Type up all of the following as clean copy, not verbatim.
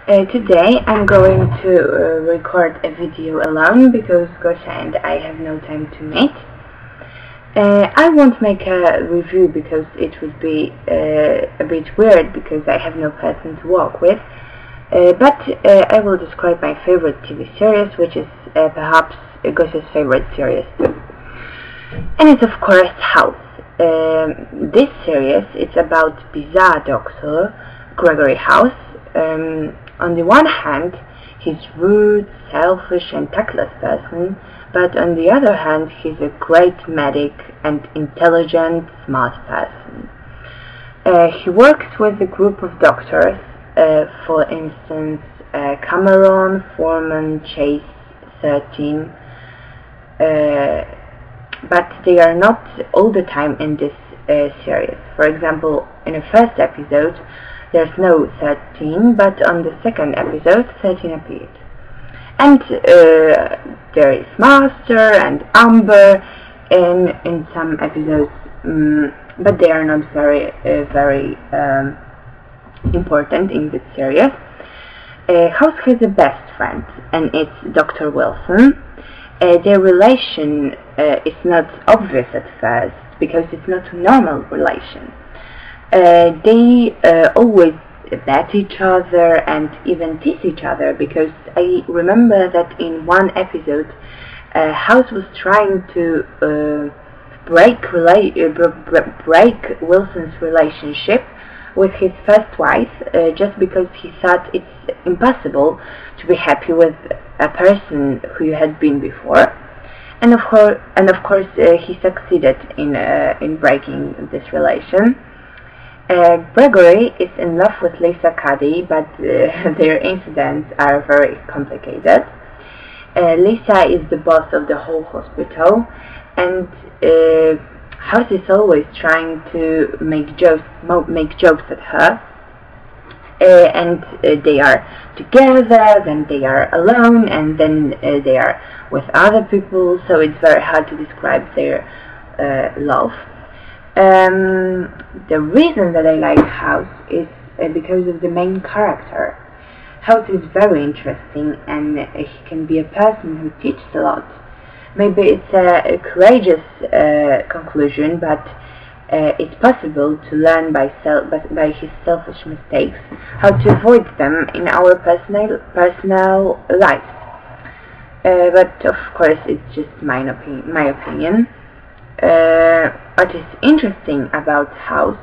Today I'm going to record a video alone because Gosia and I have no time to meet. I won't make a review because it would be a bit weird because I have no person to walk with, but I will describe my favorite TV series, which is perhaps Gosia's favorite series too. And it's of course House. This series is about bizarre doctor Gregory House. On the one hand, he's rude, selfish and tactless person, but on the other hand, he's a great medic and intelligent, smart person. He works with a group of doctors, for instance, Cameron, Foreman, Chase, 13, but they are not all the time in this series. For example, in the first episode, there's no 13, but on the second episode, 13 appeared. And there is Master and Amber in some episodes, but they are not very important in this series. House has a best friend, and it's Dr. Wilson. Their relation is not obvious at first because it's not a normal relation. They always bat each other and even tease each other, because I remember that in one episode House was trying to break Wilson's relationship with his first wife just because he thought it's impossible to be happy with a person who you had been before. And of course he succeeded in breaking this relation. Gregory is in love with Lisa Cuddy, but their incidents are very complicated. Lisa is the boss of the whole hospital, and House is always trying to make jokes at her. And they are together, then they are alone, and then they are with other people. So it's very hard to describe their love. The reason that I like House is because of the main character. House is very interesting, and he can be a person who teaches a lot. Maybe it's a courageous conclusion, but it's possible to learn by his selfish mistakes how to avoid them in our personal lives. But of course, it's just my opinion. What is interesting about House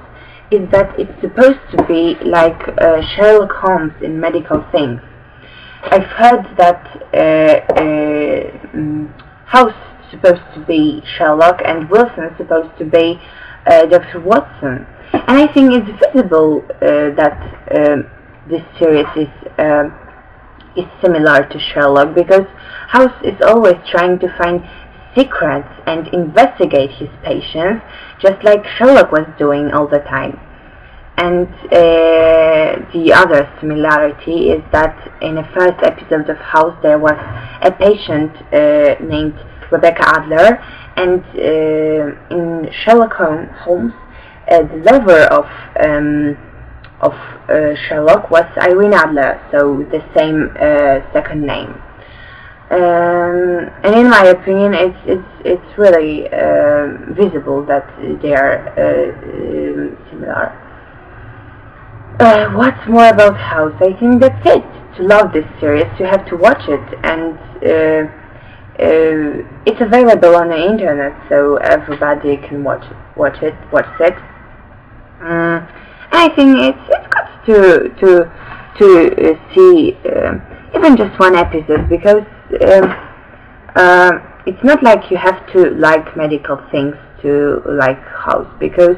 is that it's supposed to be like Sherlock Holmes in medical things. I've heard that House is supposed to be Sherlock and Wilson is supposed to be Dr. Watson. And I think it's visible that this series is similar to Sherlock, because House is always trying to find secrets and investigate his patients, just like Sherlock was doing all the time. And the other similarity is that in the first episode of House there was a patient named Rebecca Adler, and in Sherlock Holmes, the lover of Sherlock was Irene Adler, so the same second name. And in my opinion, it's really visible that they are similar. What's more about House? I think that's it. To love this series, you have to watch it, and it's available on the internet, so everybody can watch it. I think it's good to see even just one episode, because it's not like you have to like medical things to like House, because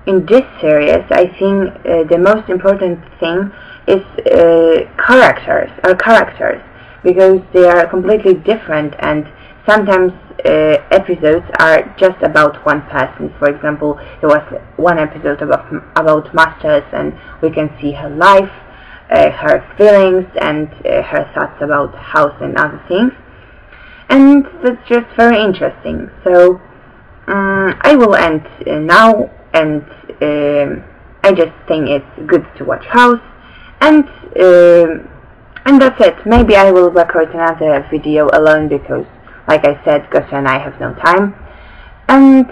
in this series I think the most important thing is characters, because they are completely different, and sometimes episodes are just about one person. For example, there was one episode about Masters, and we can see her life, her feelings, and her thoughts about House and other things, and that's just very interesting. So I will end now, and I just think it's good to watch House, and that's it. Maybe I will record another video alone because, like I said, Gosia and I have no time. And